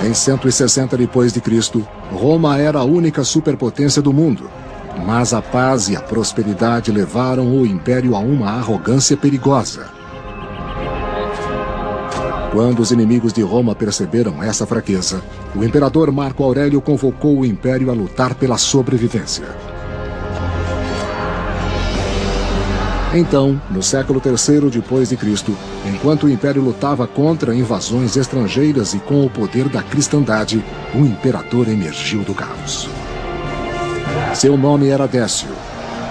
Em 160 depois de Cristo, Roma era a única superpotência do mundo, mas a paz e a prosperidade levaram o império a uma arrogância perigosa. Quando os inimigos de Roma perceberam essa fraqueza, o imperador Marco Aurélio convocou o império a lutar pela sobrevivência. Então, no século III depois de Cristo, enquanto o império lutava contra invasões estrangeiras e com o poder da cristandade, um imperador emergiu do caos. Seu nome era Décio,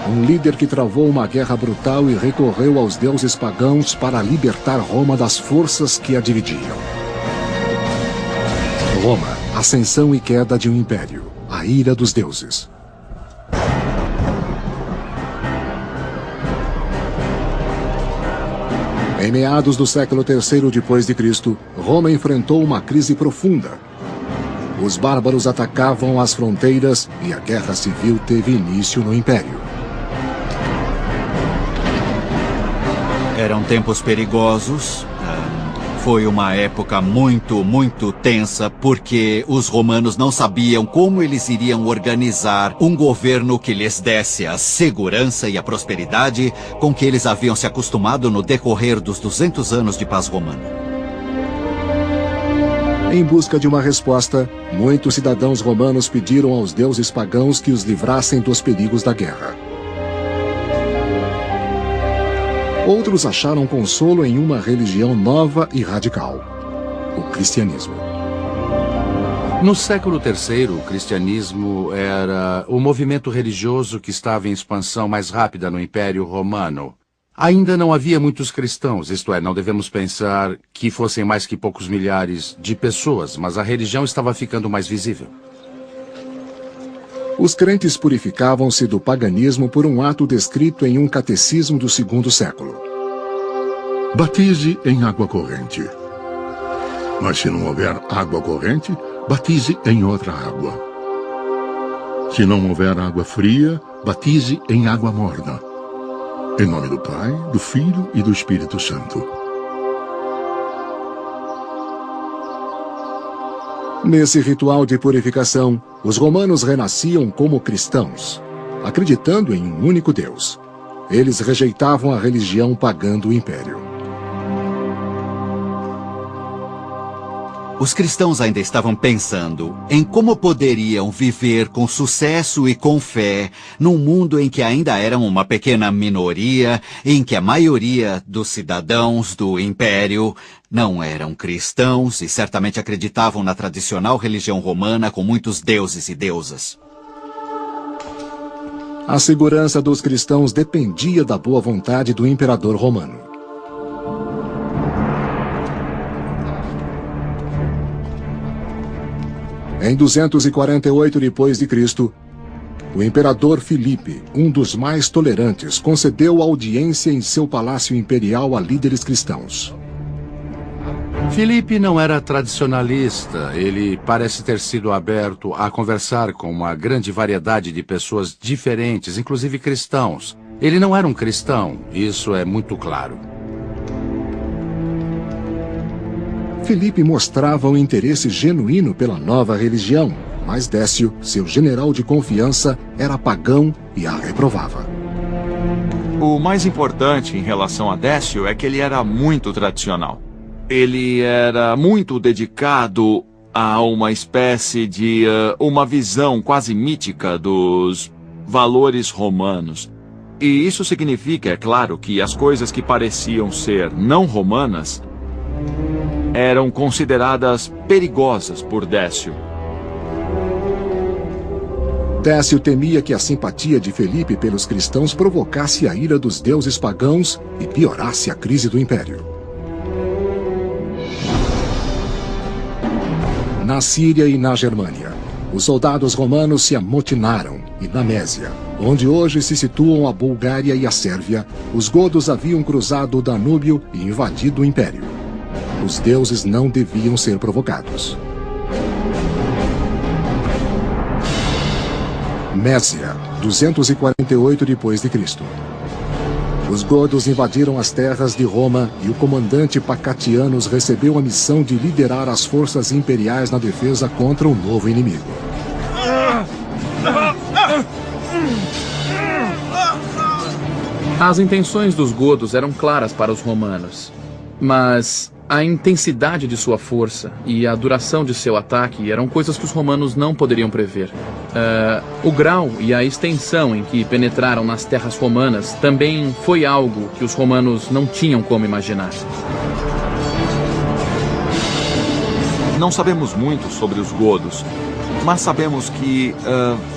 um líder que travou uma guerra brutal e recorreu aos deuses pagãos para libertar Roma das forças que a dividiam. Roma, ascensão e queda de um império, a ira dos deuses. Em meados do século III depois de Cristo, Roma enfrentou uma crise profunda. Os bárbaros atacavam as fronteiras e a guerra civil teve início no império. Eram tempos perigosos. Foi uma época muito tensa, porque os romanos não sabiam como eles iriam organizar um governo que lhes desse a segurança e a prosperidade com que eles haviam se acostumado no decorrer dos 200 anos de paz romana. Em busca de uma resposta, muitos cidadãos romanos pediram aos deuses pagãos que os livrassem dos perigos da guerra. Outros acharam consolo em uma religião nova e radical: o cristianismo. No século III, o cristianismo era o movimento religioso que estava em expansão mais rápida no Império Romano. Ainda não havia muitos cristãos, isto é, não devemos pensar que fossem mais que poucos milhares de pessoas, mas a religião estava ficando mais visível. Os crentes purificavam-se do paganismo por um ato descrito em um catecismo do II século. Batize em água corrente. Mas se não houver água corrente, batize em outra água. Se não houver água fria, batize em água morna. Em nome do Pai, do Filho e do Espírito Santo. Nesse ritual de purificação, os romanos renasciam como cristãos, acreditando em um único Deus. Eles rejeitavam a religião pagã do império. Os cristãos ainda estavam pensando em como poderiam viver com sucesso e com fé num mundo em que ainda eram uma pequena minoria, em que a maioria dos cidadãos do império não eram cristãos e certamente acreditavam na tradicional religião romana com muitos deuses e deusas. A segurança dos cristãos dependia da boa vontade do imperador romano. Em 248 depois de Cristo, o imperador Filipe, um dos mais tolerantes, concedeu audiência em seu palácio imperial a líderes cristãos. Filipe não era tradicionalista. Ele parece ter sido aberto a conversar com uma grande variedade de pessoas diferentes, inclusive cristãos. Ele não era um cristão, isso é muito claro. Filipe mostrava um interesse genuíno pela nova religião, mas Décio, seu general de confiança, era pagão e a reprovava. O mais importante em relação a Décio é que ele era muito tradicional. Ele era muito dedicado a uma espécie de uma visão quase mítica dos valores romanos. E isso significa, é claro, que as coisas que pareciam ser não romanas eram consideradas perigosas por Décio. Décio temia que a simpatia de Filipe pelos cristãos provocasse a ira dos deuses pagãos e piorasse a crise do império. Na Síria e na Germânia, os soldados romanos se amotinaram, e na Mésia, onde hoje se situam a Bulgária e a Sérvia, os godos haviam cruzado o Danúbio e invadido o império. Os deuses não deviam ser provocados. Mésia, 248 depois de Cristo. Os godos invadiram as terras de Roma e o comandante Pacatianus recebeu a missão de liderar as forças imperiais na defesa contra o novo inimigo. As intenções dos godos eram claras para os romanos, mas a intensidade de sua força e a duração de seu ataque eram coisas que os romanos não poderiam prever. O grau e a extensão em que penetraram nas terras romanas também foi algo que os romanos não tinham como imaginar. Não sabemos muito sobre os godos, mas sabemos que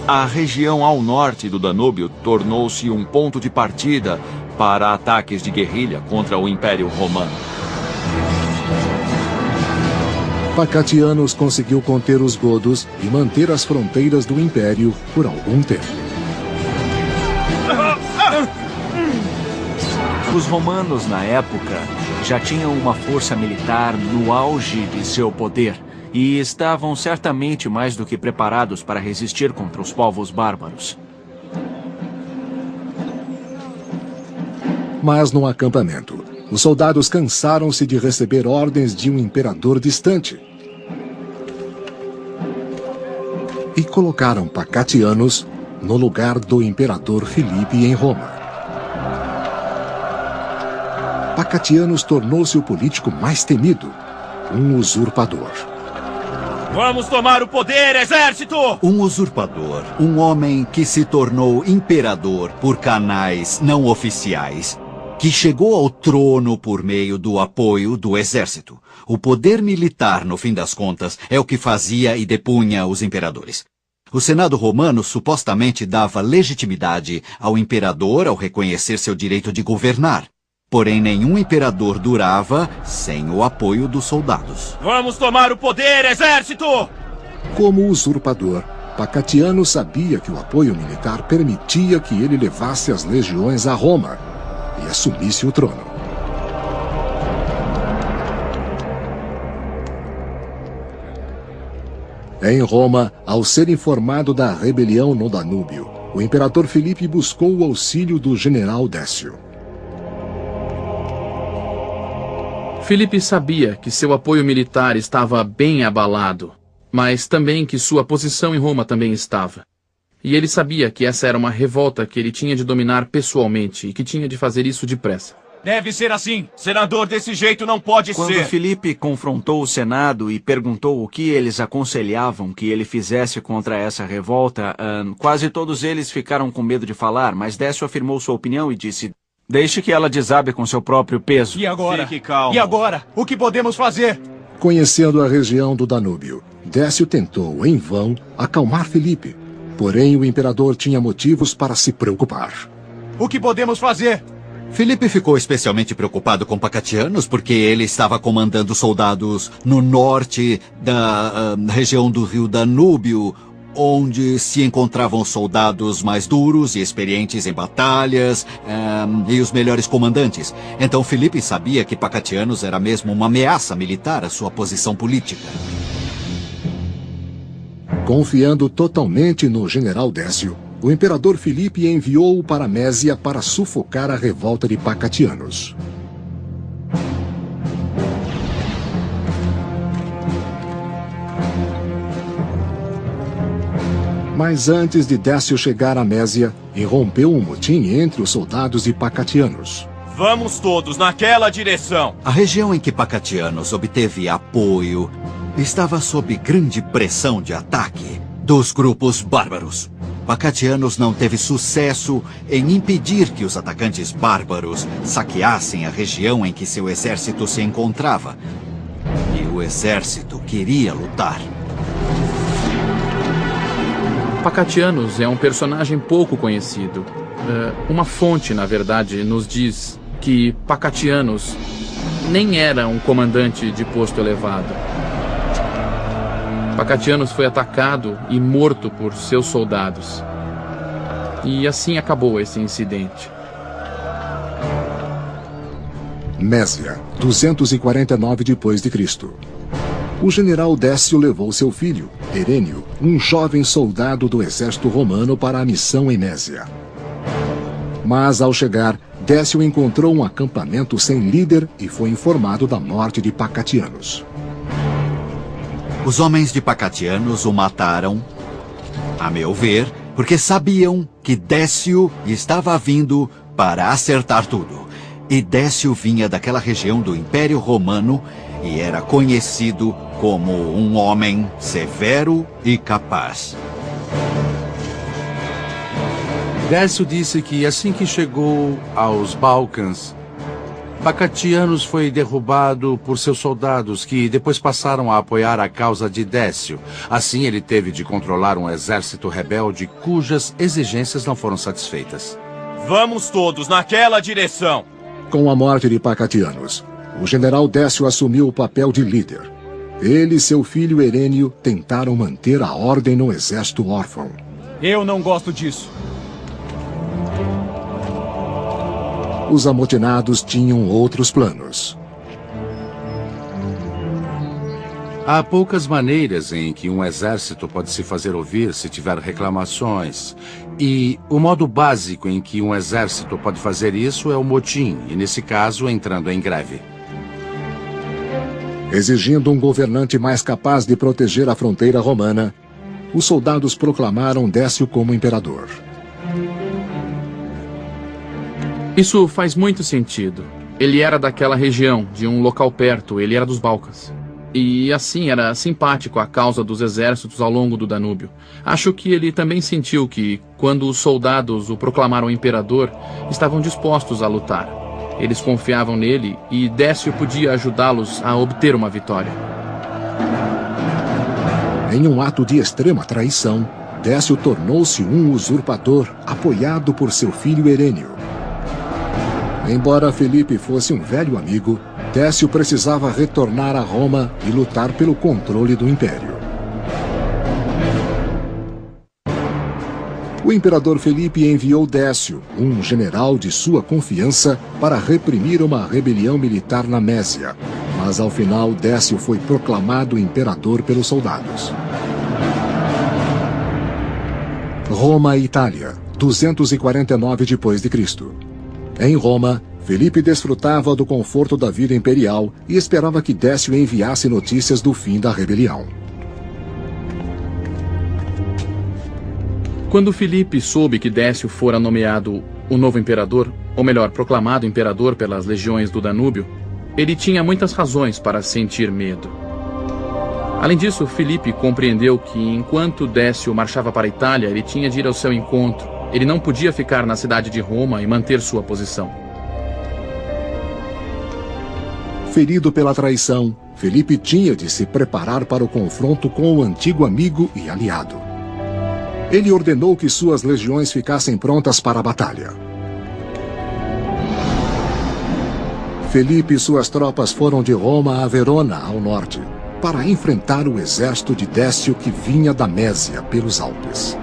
a região ao norte do Danúbio tornou-se um ponto de partida para ataques de guerrilha contra o Império Romano. Pacatianus conseguiu conter os godos e manter as fronteiras do Império por algum tempo. Os romanos, na época, já tinham uma força militar no auge de seu poder e estavam certamente mais do que preparados para resistir contra os povos bárbaros. Mas no acampamento, os soldados cansaram-se de receber ordens de um imperador distante e colocaram Pacatianus no lugar do imperador Filipe em Roma. Pacatianus tornou-se o político mais temido, um usurpador. Vamos tomar o poder, exército! Um usurpador, um homem que se tornou imperador por canais não oficiais, que chegou ao trono por meio do apoio do exército. O poder militar, no fim das contas, é o que fazia e depunha os imperadores. O Senado romano supostamente dava legitimidade ao imperador ao reconhecer seu direito de governar. Porém, nenhum imperador durava sem o apoio dos soldados. Vamos tomar o poder, exército! Como usurpador, Pacatianus sabia que o apoio militar permitia que ele levasse as legiões a Roma e assumisse o trono. Em Roma, ao ser informado da rebelião no Danúbio, o imperador Filipe buscou o auxílio do general Décio. Filipe sabia que seu apoio militar estava bem abalado, mas também que sua posição em Roma também estava. E ele sabia que essa era uma revolta que ele tinha de dominar pessoalmente e que tinha de fazer isso depressa. Deve ser assim. Senador desse jeito não pode ser. Quando Filipe confrontou o Senado e perguntou o que eles aconselhavam que ele fizesse contra essa revolta, quase todos eles ficaram com medo de falar, mas Décio afirmou sua opinião e disse: deixe que ela desabe com seu próprio peso. E agora? Fique calmo. E agora? O que podemos fazer? Conhecendo a região do Danúbio, Décio tentou, em vão, acalmar Filipe. Porém, o imperador tinha motivos para se preocupar. O que podemos fazer? Filipe ficou especialmente preocupado com Pacatianus porque ele estava comandando soldados no norte da região do rio Danúbio, onde se encontravam soldados mais duros e experientes em batalhas e os melhores comandantes. Então Filipe sabia que Pacatianus era mesmo uma ameaça militar à sua posição política. Confiando totalmente no general Décio, o imperador Filipe enviou-o para Mésia para sufocar a revolta de Pacatianus. Mas antes de Décio chegar a Mésia, irrompeu um motim entre os soldados de Pacatianus. Vamos todos naquela direção. A região em que Pacatianus obteve apoio estava sob grande pressão de ataque dos grupos bárbaros. Pacatianus não teve sucesso em impedir que os atacantes bárbaros saqueassem a região em que seu exército se encontrava. E o exército queria lutar. Pacatianus é um personagem pouco conhecido. Uma fonte, na verdade, nos diz que Pacatianus nem era um comandante de posto elevado. Pacatianus foi atacado e morto por seus soldados. E assim acabou esse incidente. Mésia, 249 d.C. O general Décio levou seu filho, Herênio, um jovem soldado do exército romano, para a missão em Mésia. Mas ao chegar, Décio encontrou um acampamento sem líder e foi informado da morte de Pacatianos. Os homens de Pacatianos o mataram, a meu ver, porque sabiam que Décio estava vindo para acertar tudo. E Décio vinha daquela região do Império Romano e era conhecido como um homem severo e capaz. Décio disse que assim que chegou aos Balcãs, Pacatianos foi derrubado por seus soldados, que depois passaram a apoiar a causa de Décio. Assim, ele teve de controlar um exército rebelde cujas exigências não foram satisfeitas. Vamos todos naquela direção. Com a morte de Pacatianos, o general Décio assumiu o papel de líder. Ele e seu filho Herênio tentaram manter a ordem no exército órfão. Eu não gosto disso. Os amotinados tinham outros planos. Há poucas maneiras em que um exército pode se fazer ouvir se tiver reclamações. E o modo básico em que um exército pode fazer isso é o motim, e nesse caso, entrando em greve. Exigindo um governante mais capaz de proteger a fronteira romana, os soldados proclamaram Décio como imperador. Isso faz muito sentido. Ele era daquela região, de um local perto, ele era dos Balcãs. E assim era simpático à causa dos exércitos ao longo do Danúbio. Acho que ele também sentiu que, quando os soldados o proclamaram imperador, estavam dispostos a lutar. Eles confiavam nele e Décio podia ajudá-los a obter uma vitória. Em um ato de extrema traição, Décio tornou-se um usurpador apoiado por seu filho Herênio. Embora Felipe fosse um velho amigo, Décio precisava retornar a Roma e lutar pelo controle do império. O imperador Felipe enviou Décio, um general de sua confiança, para reprimir uma rebelião militar na Mésia. Mas ao final, Décio foi proclamado imperador pelos soldados. Roma e Itália, 249 d.C. Em Roma, Felipe desfrutava do conforto da vida imperial e esperava que Décio enviasse notícias do fim da rebelião. Quando Filipe soube que Décio fora nomeado o novo imperador, ou melhor, proclamado imperador pelas legiões do Danúbio, ele tinha muitas razões para sentir medo. Além disso, Filipe compreendeu que enquanto Décio marchava para a Itália, ele tinha de ir ao seu encontro. Ele não podia ficar na cidade de Roma e manter sua posição. Ferido pela traição, Felipe tinha de se preparar para o confronto com o antigo amigo e aliado. Ele ordenou que suas legiões ficassem prontas para a batalha. Felipe e suas tropas foram de Roma a Verona, ao norte, para enfrentar o exército de Décio que vinha da Mésia pelos Alpes.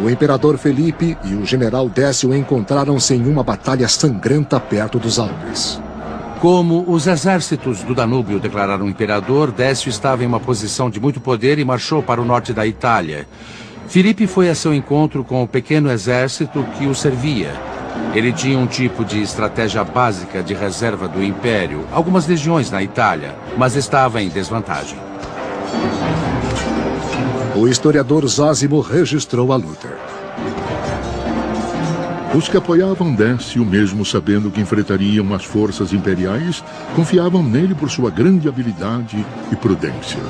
O imperador Felipe e o general Décio encontraram-se em uma batalha sangrenta perto dos Alpes. Como os exércitos do Danúbio declararam imperador, Décio estava em uma posição de muito poder e marchou para o norte da Itália. Filipe foi a seu encontro com o pequeno exército que o servia. Ele tinha um tipo de estratégia básica de reserva do Império, algumas legiões na Itália, mas estava em desvantagem. O historiador Zósimo registrou a luta. Os que apoiavam Décio, mesmo sabendo que enfrentariam as forças imperiais, confiavam nele por sua grande habilidade e prudência.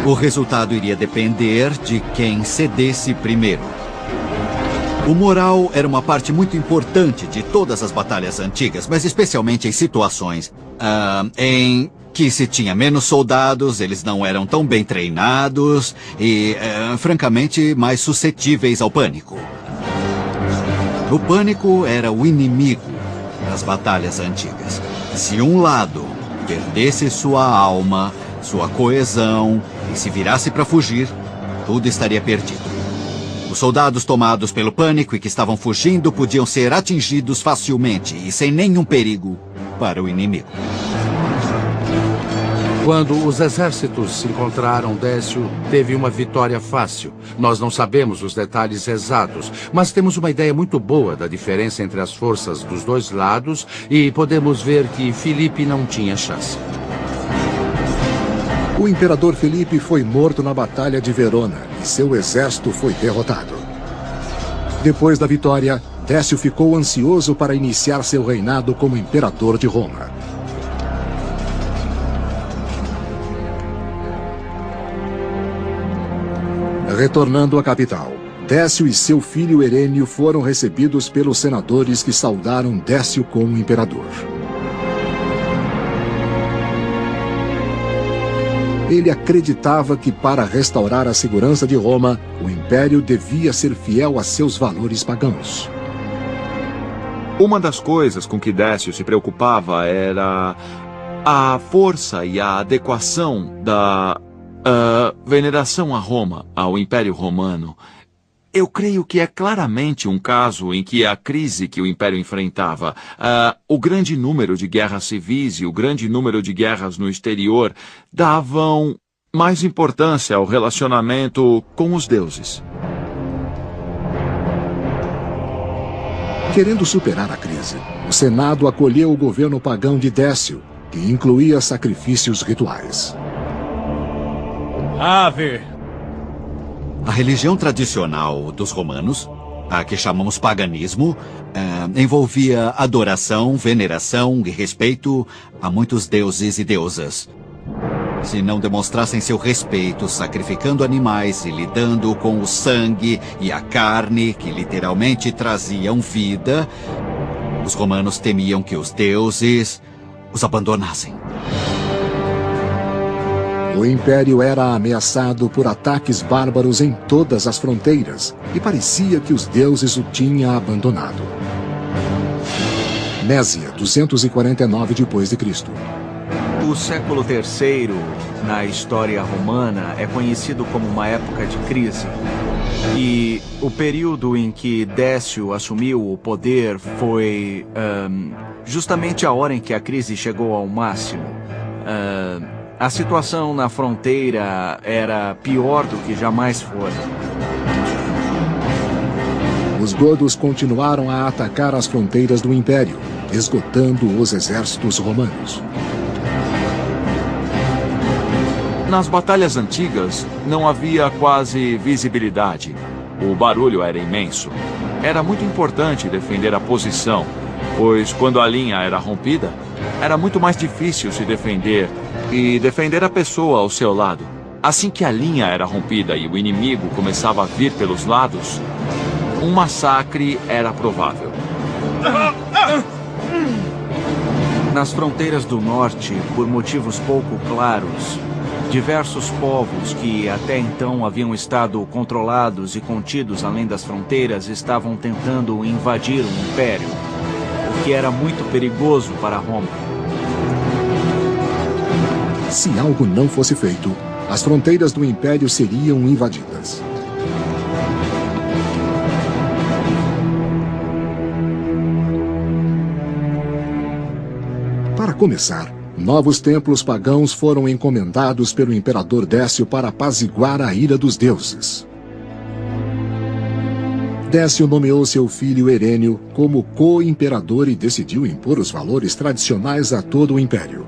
O resultado iria depender de quem cedesse primeiro. O moral era uma parte muito importante de todas as batalhas antigas, mas especialmente em situações em que se tinha menos soldados, eles não eram tão bem treinados e, francamente, mais suscetíveis ao pânico. O pânico era o inimigo das batalhas antigas. Se um lado perdesse sua alma, sua coesão e se virasse para fugir, tudo estaria perdido. Os soldados tomados pelo pânico e que estavam fugindo podiam ser atingidos facilmente e sem nenhum perigo para o inimigo. Quando os exércitos se encontraram, Décio teve uma vitória fácil. Nós não sabemos os detalhes exatos, mas temos uma ideia muito boa da diferença entre as forças dos dois lados e podemos ver que Filipe não tinha chance. O imperador Filipe foi morto na Batalha de Verona e seu exército foi derrotado. Depois da vitória, Décio ficou ansioso para iniciar seu reinado como imperador de Roma. Retornando à capital, Décio e seu filho Herênio foram recebidos pelos senadores que saudaram Décio como imperador. Ele acreditava que para restaurar a segurança de Roma, o império devia ser fiel a seus valores pagãos. Uma das coisas com que Décio se preocupava era a força e a adequação da veneração a Roma, ao Império Romano. Eu creio que é claramente um caso em que a crise que o Império enfrentava, o grande número de guerras civis e o grande número de guerras no exterior, davam mais importância ao relacionamento com os deuses. Querendo superar a crise, o Senado acolheu o governo pagão de Décio, que incluía sacrifícios rituais. Ave! A religião tradicional dos romanos, a que chamamos paganismo, envolvia adoração, veneração e respeito a muitos deuses e deusas. Se não demonstrassem seu respeito sacrificando animais e lidando com o sangue e a carne, que literalmente traziam vida, os romanos temiam que os deuses os abandonassem. O império era ameaçado por ataques bárbaros em todas as fronteiras e parecia que os deuses o tinham abandonado. Mésia, 249 d.C. O século III, na história romana, é conhecido como uma época de crise. E o período em que Décio assumiu o poder foi justamente a hora em que a crise chegou ao máximo. A situação na fronteira era pior do que jamais fora. Os godos continuaram a atacar as fronteiras do império, esgotando os exércitos romanos. Nas batalhas antigas, não havia quase visibilidade. O barulho era imenso. Era muito importante defender a posição, pois quando a linha era rompida, era muito mais difícil se defender e defender a pessoa ao seu lado. Assim que a linha era rompida e o inimigo começava a vir pelos lados, um massacre era provável. Nas fronteiras do norte, por motivos pouco claros, diversos povos que até então haviam estado controlados e contidos além das fronteiras estavam tentando invadir o império, o que era muito perigoso para Roma. Se algo não fosse feito, as fronteiras do império seriam invadidas. Para começar, novos templos pagãos foram encomendados pelo imperador Décio para apaziguar a ira dos deuses. Décio nomeou seu filho Herênio como co-imperador e decidiu impor os valores tradicionais a todo o império.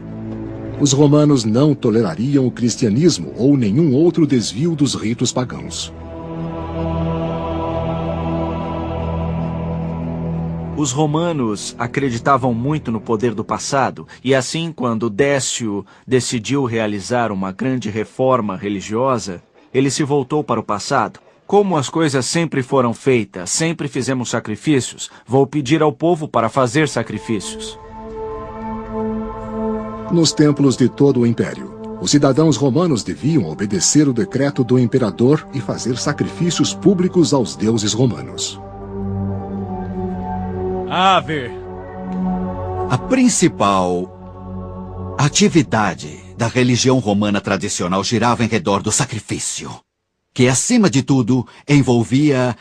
Os romanos não tolerariam o cristianismo ou nenhum outro desvio dos ritos pagãos. Os romanos acreditavam muito no poder do passado, e assim, quando Décio decidiu realizar uma grande reforma religiosa, ele se voltou para o passado. Como as coisas sempre foram feitas, sempre fizemos sacrifícios, vou pedir ao povo para fazer sacrifícios. Nos templos de todo o império, os cidadãos romanos deviam obedecer o decreto do imperador e fazer sacrifícios públicos aos deuses romanos. Ave! A principal atividade da religião romana tradicional girava em redor do sacrifício, que, acima de tudo, envolvia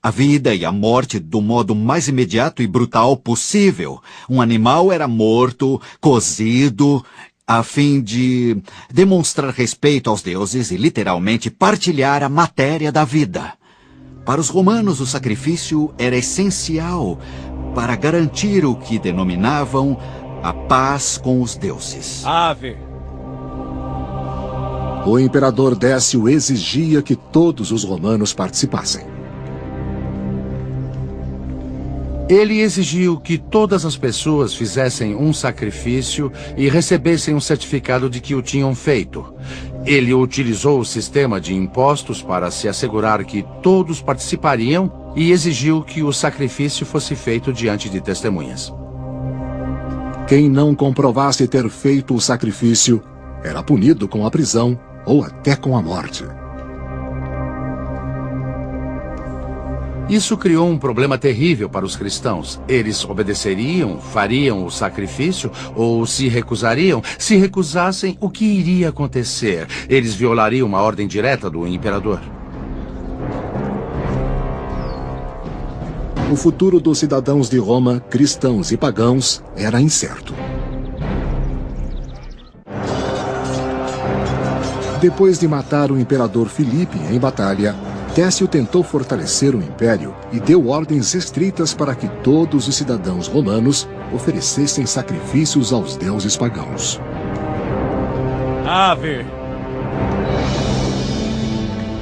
a vida e a morte do modo mais imediato e brutal possível. Um animal era morto, cozido a fim de demonstrar respeito aos deuses e literalmente partilhar a matéria da vida. Para os romanos, o sacrifício era essencial para garantir o que denominavam a paz com os deuses. Ave. O imperador Décio exigia que todos os romanos participassem. Ele exigiu que todas as pessoas fizessem um sacrifício e recebessem um certificado de que o tinham feito. Ele utilizou o sistema de impostos para se assegurar que todos participariam e exigiu que o sacrifício fosse feito diante de testemunhas. Quem não comprovasse ter feito o sacrifício era punido com a prisão ou até com a morte. Isso criou um problema terrível para os cristãos. Eles obedeceriam, fariam o sacrifício ou se recusariam? Se recusassem, o que iria acontecer? Eles violariam uma ordem direta do imperador. O futuro dos cidadãos de Roma, cristãos e pagãos, era incerto. Depois de matar o imperador Filipe em batalha, Décio tentou fortalecer o império e deu ordens estritas para que todos os cidadãos romanos oferecessem sacrifícios aos deuses pagãos. Ave.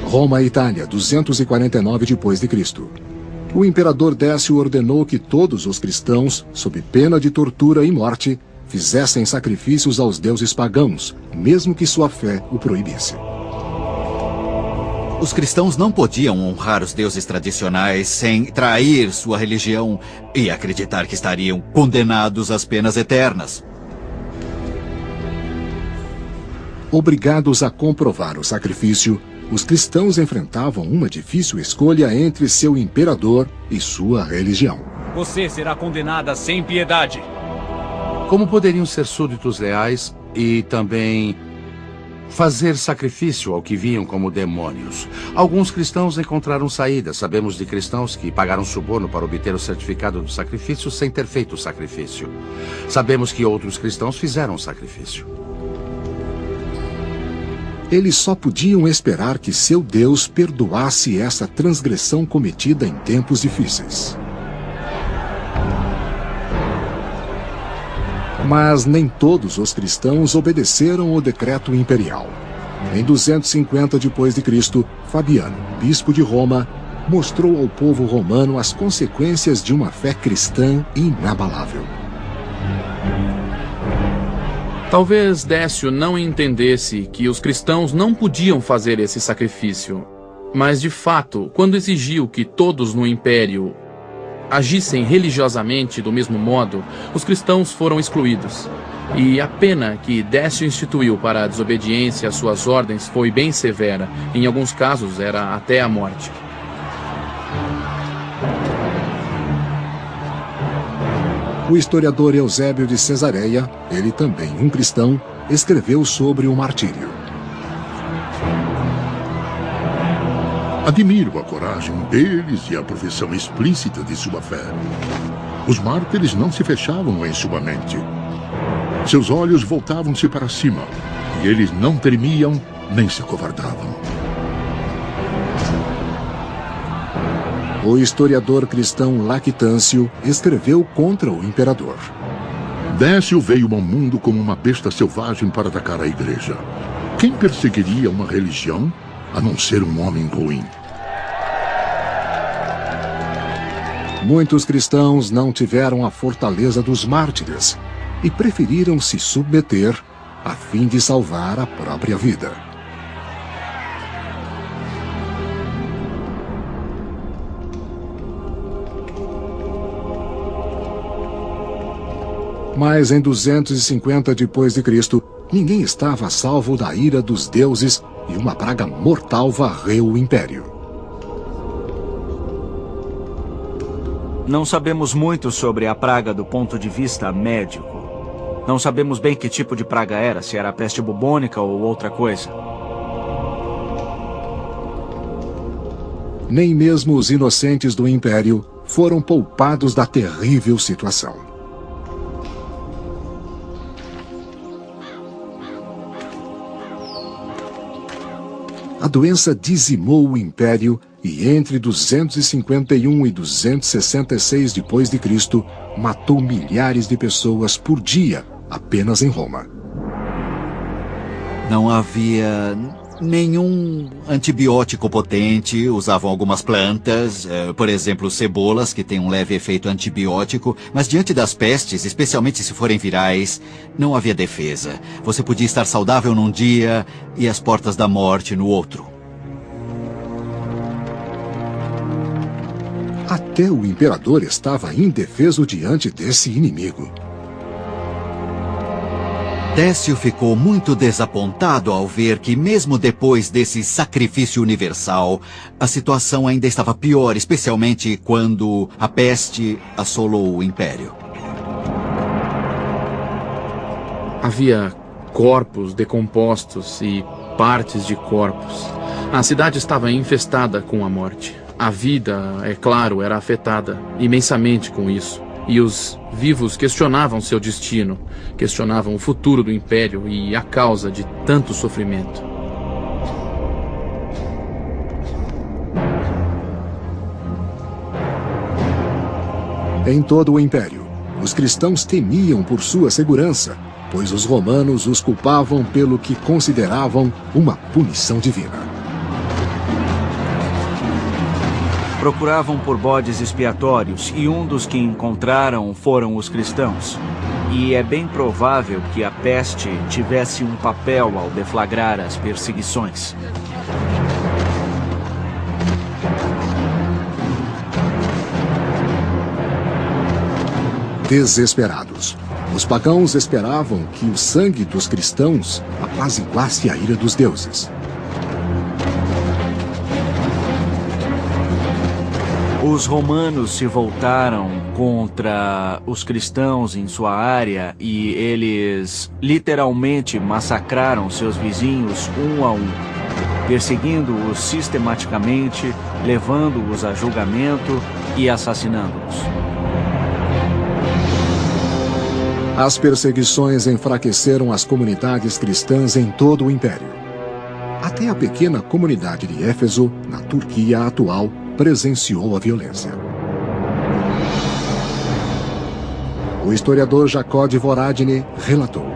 Roma e Itália, 249 d.C. O imperador Décio ordenou que todos os cristãos, sob pena de tortura e morte, fizessem sacrifícios aos deuses pagãos, mesmo que sua fé o proibisse. Os cristãos não podiam honrar os deuses tradicionais sem trair sua religião e acreditar que estariam condenados às penas eternas. Obrigados a comprovar o sacrifício, os cristãos enfrentavam uma difícil escolha entre seu imperador e sua religião. Você será condenada sem piedade. Como poderiam ser súditos leais e também fazer sacrifício ao que viam como demônios? Alguns cristãos encontraram saída. Sabemos de cristãos que pagaram suborno para obter o certificado do sacrifício sem ter feito o sacrifício. Sabemos que outros cristãos fizeram o sacrifício. Eles só podiam esperar que seu Deus perdoasse essa transgressão cometida em tempos difíceis. Mas nem todos os cristãos obedeceram ao decreto imperial. Em 250 d.C., Fabiano, bispo de Roma, mostrou ao povo romano as consequências de uma fé cristã inabalável. Talvez Décio não entendesse que os cristãos não podiam fazer esse sacrifício. Mas, de fato, quando exigiu que todos no império agissem religiosamente do mesmo modo, os cristãos foram excluídos. E a pena que Décio instituiu para a desobediência às suas ordens foi bem severa. Em alguns casos, era até a morte. O historiador Eusébio de Cesareia, ele também um cristão, escreveu sobre o martírio. Admiro a coragem deles e a profissão explícita de sua fé. Os mártires não se fechavam em sua mente. Seus olhos voltavam-se para cima, e eles não tremiam nem se acovardavam. O historiador cristão Lactâncio escreveu contra o imperador. Décio veio ao mundo como uma besta selvagem para atacar a igreja. Quem perseguiria uma religião a não ser um homem ruim? Muitos cristãos não tiveram a fortaleza dos mártires e preferiram se submeter a fim de salvar a própria vida. Mas em 250 d.C., ninguém estava a salvo da ira dos deuses e uma praga mortal varreu o império. Não sabemos muito sobre a praga do ponto de vista médico. Não sabemos bem que tipo de praga era, se era a peste bubônica ou outra coisa. Nem mesmo os inocentes do império foram poupados da terrível situação. doença dizimou o império e entre 251 e 266 depois de Cristo matou milhares de pessoas por dia apenas em Roma. Não havia nenhum antibiótico potente, usavam algumas plantas, por exemplo, cebolas, que têm um leve efeito antibiótico, mas diante das pestes, especialmente se forem virais, não havia defesa. Você podia estar saudável num dia e às portas da morte no outro. Até o imperador estava indefeso diante desse inimigo. Décio ficou muito desapontado ao ver que, mesmo depois desse sacrifício universal, a situação ainda estava pior, especialmente quando a peste assolou o império. Havia corpos decompostos e partes de corpos. A cidade estava infestada com a morte. A vida, é claro, era afetada imensamente com isso. E os vivos questionavam seu destino, questionavam o futuro do império e a causa de tanto sofrimento. Em todo o império, os cristãos temiam por sua segurança, pois os romanos os culpavam pelo que consideravam uma punição divina. Procuravam por bodes expiatórios e um dos que encontraram foram os cristãos. E é bem provável que a peste tivesse um papel ao deflagrar as perseguições. Desesperados, os pagãos esperavam que o sangue dos cristãos apaziguasse a ira dos deuses. Os romanos se voltaram contra os cristãos em sua área e eles literalmente massacraram seus vizinhos um a um, perseguindo-os sistematicamente, levando-os a julgamento e assassinando-os. As perseguições enfraqueceram as comunidades cristãs em todo o império. Até a pequena comunidade de Éfeso, na Turquia atual, presenciou a violência. O historiador Jacó de Voragine relatou: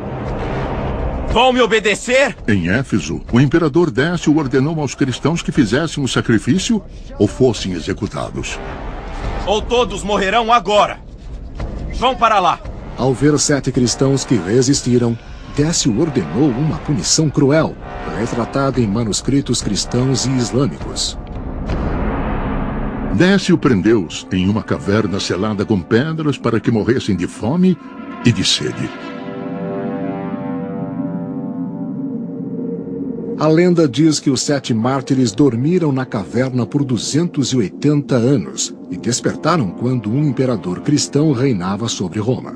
Vão me obedecer? Em Éfeso, o imperador Décio ordenou aos cristãos que fizessem o sacrifício ou fossem executados. Ou todos morrerão agora. Vão para lá. Ao ver 7 cristãos que resistiram, Décio ordenou uma punição cruel, retratada em manuscritos cristãos e islâmicos. Décio prendeu-os em uma caverna selada com pedras para que morressem de fome e de sede. A lenda diz que os 7 mártires dormiram na caverna por 280 anos e despertaram quando um imperador cristão reinava sobre Roma.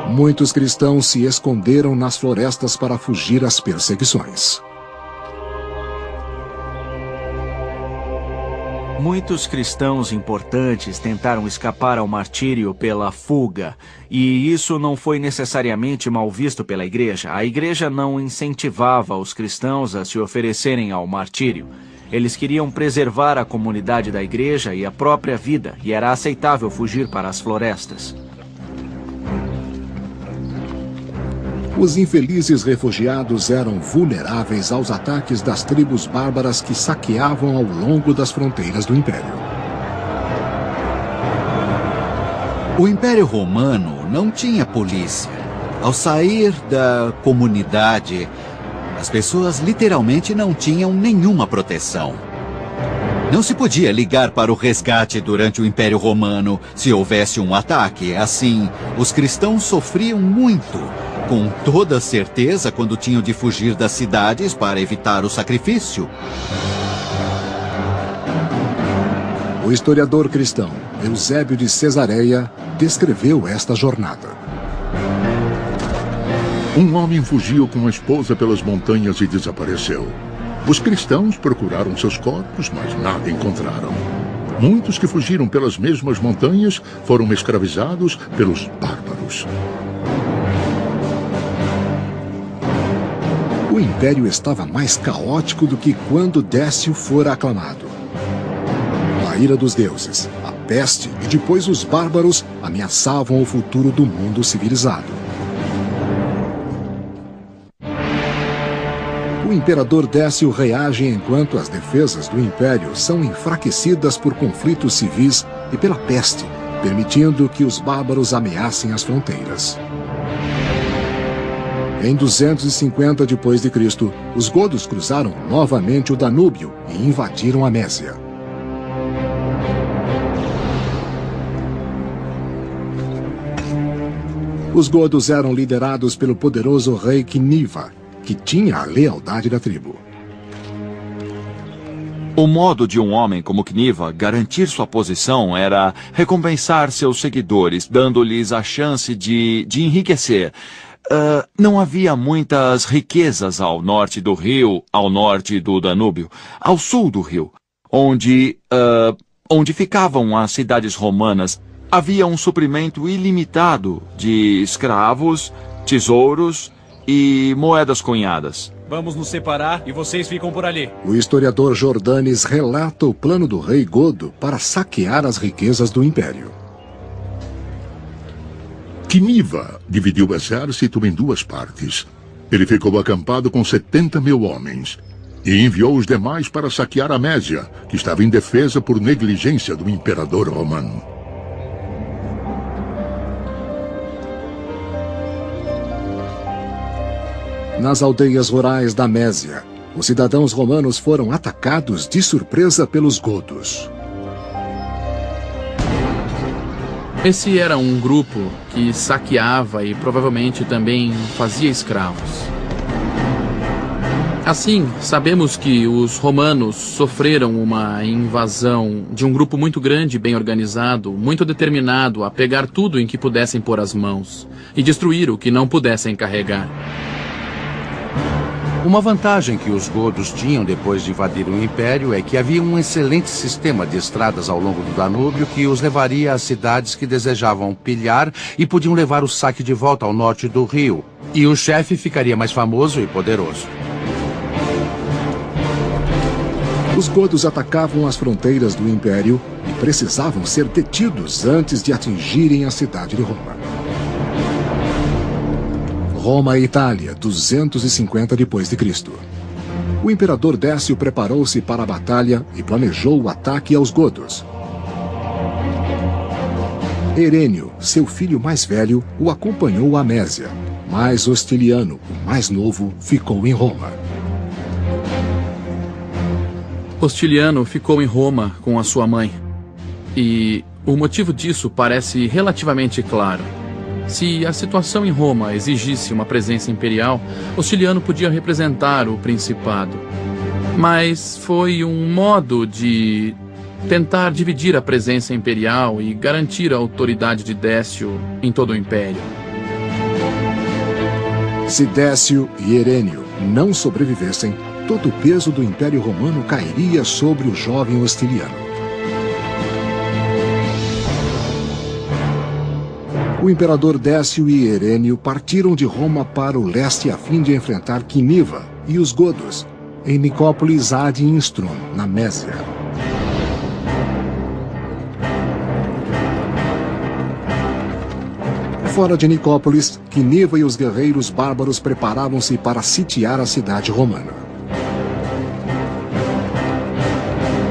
Muitos cristãos se esconderam nas florestas para fugir às perseguições. Muitos cristãos importantes tentaram escapar ao martírio pela fuga, e isso não foi necessariamente mal visto pela igreja. A igreja não incentivava os cristãos a se oferecerem ao martírio. Eles queriam preservar a comunidade da igreja e a própria vida, e era aceitável fugir para as florestas. Os infelizes refugiados eram vulneráveis aos ataques das tribos bárbaras que saqueavam ao longo das fronteiras do Império. O Império Romano não tinha polícia. Ao sair da comunidade, as pessoas literalmente não tinham nenhuma proteção. Não se podia ligar para o resgate durante o Império Romano se houvesse um ataque. Assim, os cristãos sofriam muito, com toda certeza, quando tinham de fugir das cidades para evitar o sacrifício. O historiador cristão Eusébio de Cesareia descreveu esta jornada. Um homem fugiu com a esposa pelas montanhas e desapareceu. Os cristãos procuraram seus corpos, mas nada encontraram. Muitos que fugiram pelas mesmas montanhas foram escravizados pelos bárbaros. império estava mais caótico do que quando Décio fora aclamado. A ira dos deuses, a peste e depois os bárbaros ameaçavam o futuro do mundo civilizado. O imperador Décio reage enquanto as defesas do império são enfraquecidas por conflitos civis e pela peste, permitindo que os bárbaros ameacem as fronteiras. Em 250 d.C., os godos cruzaram novamente o Danúbio e invadiram a Mésia. Os godos eram liderados pelo poderoso rei Quiniva, que tinha a lealdade da tribo. O modo de um homem como Quiniva garantir sua posição era recompensar seus seguidores, dando-lhes a chance de enriquecer. Não havia muitas riquezas ao norte do rio, ao norte do Danúbio, ao sul do rio, onde ficavam as cidades romanas. Havia um suprimento ilimitado de escravos, tesouros e moedas cunhadas. Vamos nos separar e vocês ficam por ali. O historiador Jordanes relata o plano do rei Godo para saquear as riquezas do império. Quiniva dividiu o exército em duas partes. Ele ficou acampado com 70.000 homens e enviou os demais para saquear a Mésia, que estava indefesa por negligência do imperador romano. Nas aldeias rurais da Mésia, os cidadãos romanos foram atacados de surpresa pelos godos. Esse era um grupo que saqueava e provavelmente também fazia escravos. Assim, sabemos que os romanos sofreram uma invasão de um grupo muito grande, bem organizado, muito determinado a pegar tudo em que pudessem pôr as mãos e destruir o que não pudessem carregar. Uma vantagem que os godos tinham depois de invadir o império é que havia um excelente sistema de estradas ao longo do Danúbio que os levaria às cidades que desejavam pilhar e podiam levar o saque de volta ao norte do rio. E o chefe ficaria mais famoso e poderoso. Os godos atacavam as fronteiras do império e precisavam ser detidos antes de atingirem a cidade de Roma. Roma e Itália, 250 d.C. O imperador Décio preparou-se para a batalha e planejou o ataque aos godos. Herênio, seu filho mais velho, o acompanhou à Mésia, mas Hostiliano, o mais novo, ficou em Roma. Hostiliano ficou em Roma com a sua mãe. E o motivo disso parece relativamente claro. Se a situação em Roma exigisse uma presença imperial, Hostiliano podia representar o principado. Mas foi um modo de tentar dividir a presença imperial e garantir a autoridade de Décio em todo o império. Se Décio e Herênio não sobrevivessem, todo o peso do Império Romano cairia sobre o jovem Hostiliano. O imperador Décio e Herênio partiram de Roma para o leste a fim de enfrentar Quiniva e os godos, em Nicópolis ad Instrum, na Mésia. Fora de Nicópolis, Quiniva e os guerreiros bárbaros preparavam-se para sitiar a cidade romana.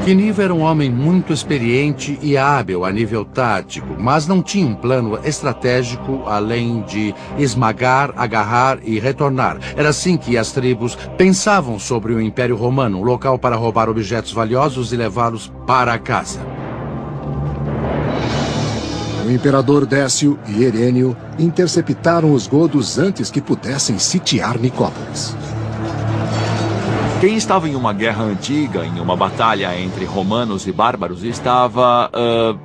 Quiniva era um homem muito experiente e hábil a nível tático, mas não tinha um plano estratégico além de esmagar, agarrar e retornar. Era assim que as tribos pensavam sobre o Império Romano, um local para roubar objetos valiosos e levá-los para casa. O imperador Décio e Herênio interceptaram os godos antes que pudessem sitiar Nicópolis. Quem estava em uma guerra antiga, em uma batalha entre romanos e bárbaros,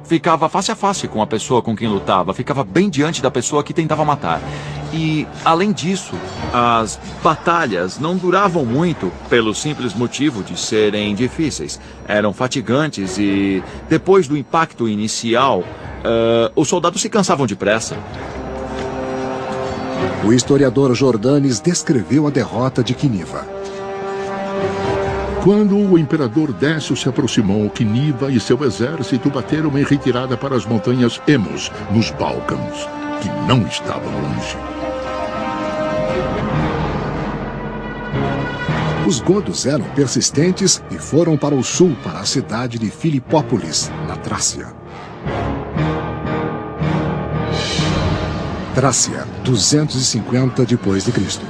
ficava face a face com a pessoa com quem lutava, ficava bem diante da pessoa que tentava matar. E, além disso, as batalhas não duravam muito pelo simples motivo de serem difíceis. Eram fatigantes e, depois do impacto inicial, os soldados se cansavam depressa. O historiador Jordanes descreveu a derrota de Quiniva. Quando o imperador Décio se aproximou, Quiniva e seu exército bateram em retirada para as montanhas Emos, nos Balcãs, que não estavam longe. Os godos eram persistentes e foram para o sul, para a cidade de Filipópolis, na Trácia. Trácia, 250 d.C.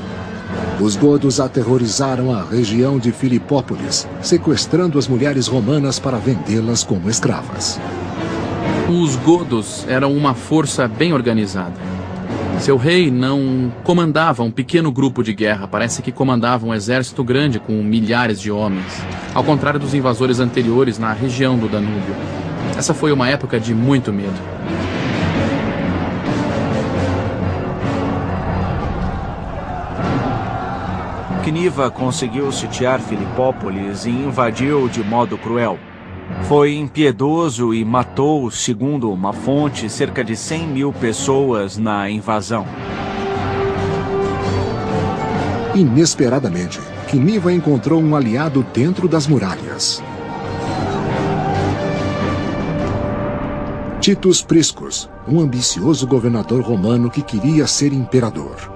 Os godos aterrorizaram a região de Filipópolis, sequestrando as mulheres romanas para vendê-las como escravas. Os godos eram uma força bem organizada. Seu rei não comandava um pequeno grupo de guerra, parece que comandava um exército grande com milhares de homens, ao contrário dos invasores anteriores na região do Danúbio. Essa foi uma época de muito medo. Quiniva conseguiu sitiar Filipópolis e invadiu de modo cruel. Foi impiedoso e matou, segundo uma fonte, cerca de 100.000 pessoas na invasão. Inesperadamente, Quiniva encontrou um aliado dentro das muralhas. Titus Priscus, um ambicioso governador romano que queria ser imperador.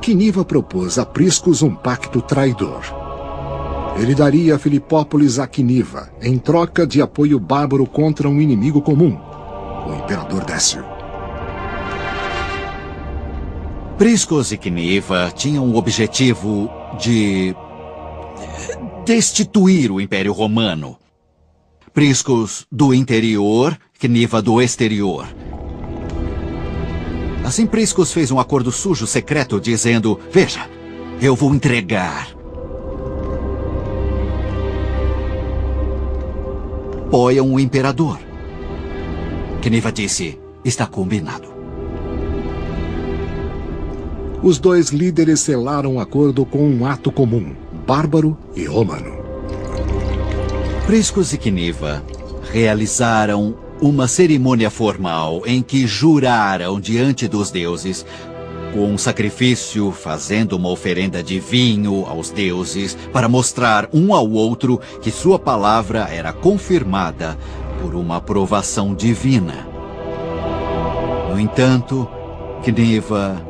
Quiniva propôs a Priscus um pacto traidor. Ele daria Filipópolis a Quiniva, em troca de apoio bárbaro contra um inimigo comum, o imperador Décio. Priscus e Quiniva tinham o objetivo de destituir o Império Romano. Priscus do interior, Quiniva do exterior. Assim, Priscus fez um acordo sujo secreto dizendo: veja, eu vou entregar. Apoiam o imperador. Quiniva disse: está combinado. Os dois líderes selaram um acordo com um ato comum, bárbaro e romano. Priscus e Quiniva realizaram uma cerimônia formal em que juraram diante dos deuses, com um sacrifício, fazendo uma oferenda de vinho aos deuses, para mostrar um ao outro que sua palavra era confirmada por uma aprovação divina. No entanto, Quiniva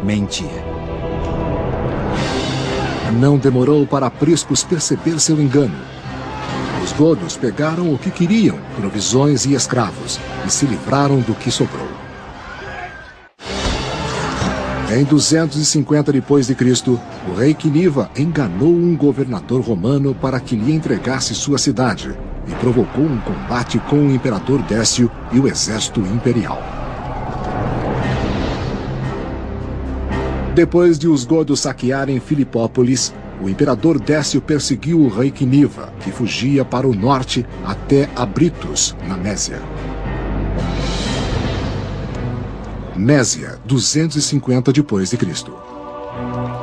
mentia. Não demorou para Priscus perceber seu engano. Os godos pegaram o que queriam, provisões e escravos, e se livraram do que sobrou. Em 250 d.C., o rei Quiniva enganou um governador romano para que lhe entregasse sua cidade e provocou um combate com o imperador Décio e o exército imperial. Depois de os godos saquearem Filipópolis, o imperador Décio perseguiu o rei Quiniva, que fugia para o norte até Abritos, na Mésia. Mésia, 250 d.C.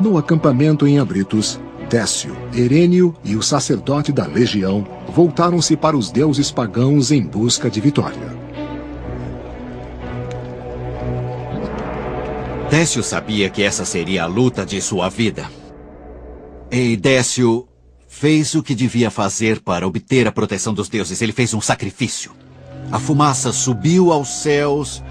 No acampamento em Abritos, Décio, Herênio e o sacerdote da legião voltaram-se para os deuses pagãos em busca de vitória. Décio sabia que essa seria a luta de sua vida. E Décio fez o que devia fazer para obter a proteção dos deuses. Ele fez um sacrifício. A fumaça subiu aos céus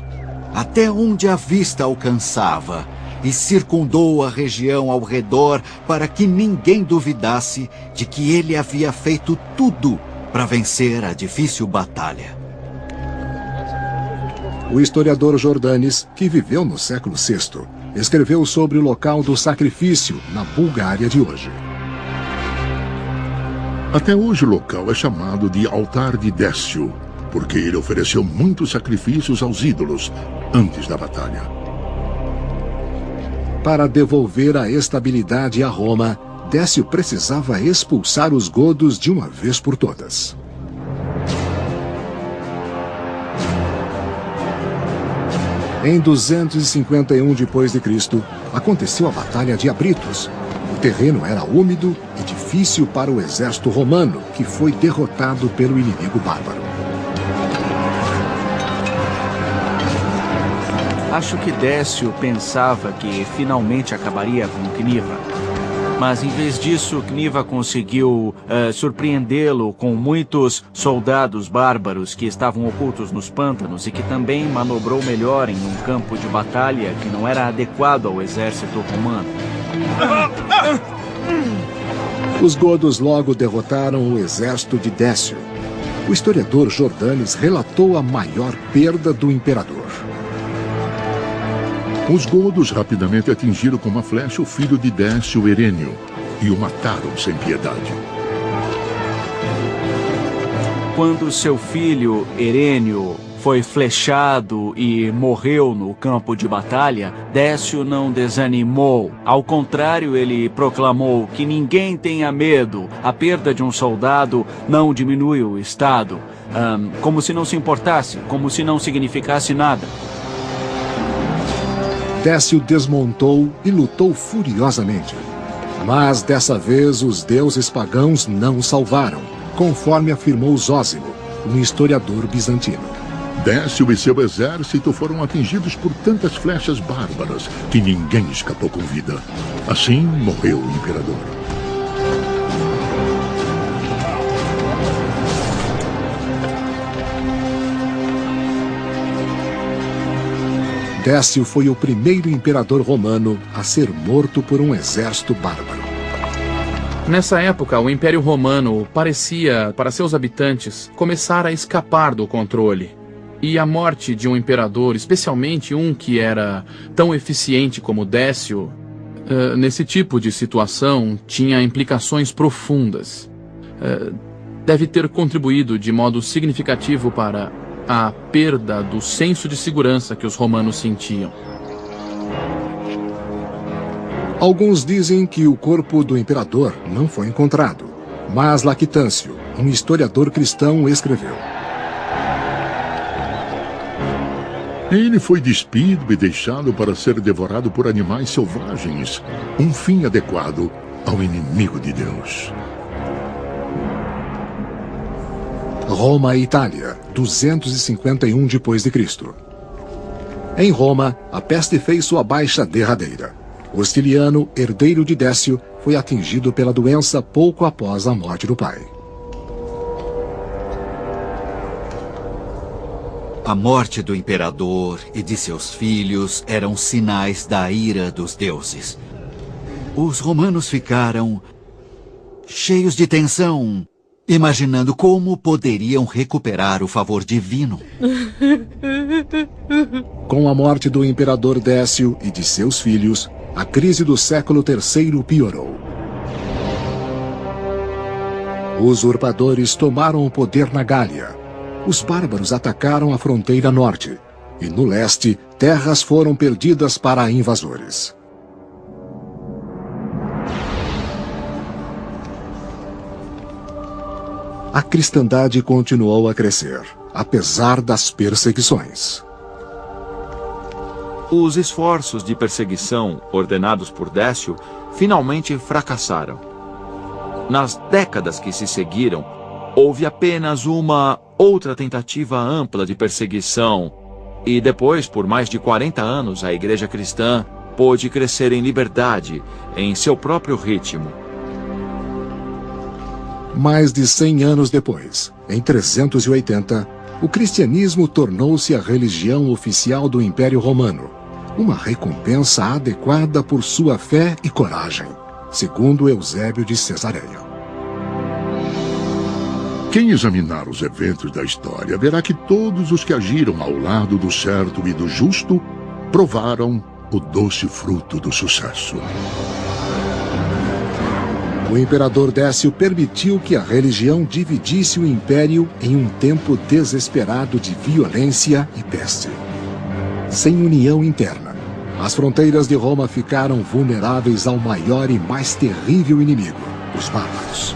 até onde a vista alcançava e circundou a região ao redor para que ninguém duvidasse de que ele havia feito tudo para vencer a difícil batalha. O historiador Jordanes, que viveu no século VI, escreveu sobre o local do sacrifício na Bulgária de hoje. Até hoje o local é chamado de Altar de Décio, porque ele ofereceu muitos sacrifícios aos ídolos antes da batalha. Para devolver a estabilidade a Roma, Décio precisava expulsar os godos de uma vez por todas. Em 251 d.C., aconteceu a Batalha de Abritos. O terreno era úmido e difícil para o exército romano, que foi derrotado pelo inimigo bárbaro. Acho que Décio pensava que finalmente acabaria com Cniva. Mas em vez disso, Cniva conseguiu surpreendê-lo com muitos soldados bárbaros que estavam ocultos nos pântanos e que também manobrou melhor em um campo de batalha que não era adequado ao exército romano. Os godos logo derrotaram o exército de Décio. O historiador Jordanes relatou a maior perda do imperador. Os godos rapidamente atingiram com uma flecha o filho de Décio, Herênio, e o mataram sem piedade. Quando seu filho, Herênio, foi flechado e morreu no campo de batalha, Décio não desanimou. Ao contrário, ele proclamou que ninguém tenha medo. A perda de um soldado não diminui o Estado. Como se não se importasse, como se não significasse nada. Décio desmontou e lutou furiosamente. Mas dessa vez os deuses pagãos não o salvaram, conforme afirmou Zósimo, um historiador bizantino. Décio e seu exército foram atingidos por tantas flechas bárbaras que ninguém escapou com vida. Assim morreu o imperador. Décio foi o primeiro imperador romano a ser morto por um exército bárbaro. Nessa época, o Império Romano parecia, para seus habitantes, começar a escapar do controle. E a morte de um imperador, especialmente um que era tão eficiente como Décio, nesse tipo de situação, tinha implicações profundas. Deve ter contribuído de modo significativo para a perda do senso de segurança que os romanos sentiam. Alguns dizem que o corpo do imperador não foi encontrado, mas Lactâncio, um historiador cristão, escreveu: Ele foi despido e deixado para ser devorado por animais selvagens, um fim adequado ao inimigo de Deus. Roma e Itália, 251 d.C. Em Roma, a peste fez sua baixa derradeira. Ostiliano, herdeiro de Décio, foi atingido pela doença pouco após a morte do pai. A morte do imperador e de seus filhos eram sinais da ira dos deuses. Os romanos ficaram cheios de tensão, imaginando como poderiam recuperar o favor divino. Com a morte do imperador Décio e de seus filhos, a crise do século III piorou. Os usurpadores tomaram o poder na Gália. Os bárbaros atacaram a fronteira norte, e no leste, terras foram perdidas para invasores. A cristandade continuou a crescer, apesar das perseguições. Os esforços de perseguição ordenados por Décio finalmente fracassaram. Nas décadas que se seguiram, houve apenas uma outra tentativa ampla de perseguição, e depois, por mais de 40 anos, a Igreja Cristã pôde crescer em liberdade, em seu próprio ritmo. Mais de 100 anos depois, em 380, o cristianismo tornou-se a religião oficial do Império Romano, uma recompensa adequada por sua fé e coragem, segundo Eusébio de Cesareia. Quem examinar os eventos da história verá que todos os que agiram ao lado do certo e do justo provaram o doce fruto do sucesso. O imperador Décio permitiu que a religião dividisse o império em um tempo desesperado de violência e peste. Sem união interna, as fronteiras de Roma ficaram vulneráveis ao maior e mais terrível inimigo, os bárbaros.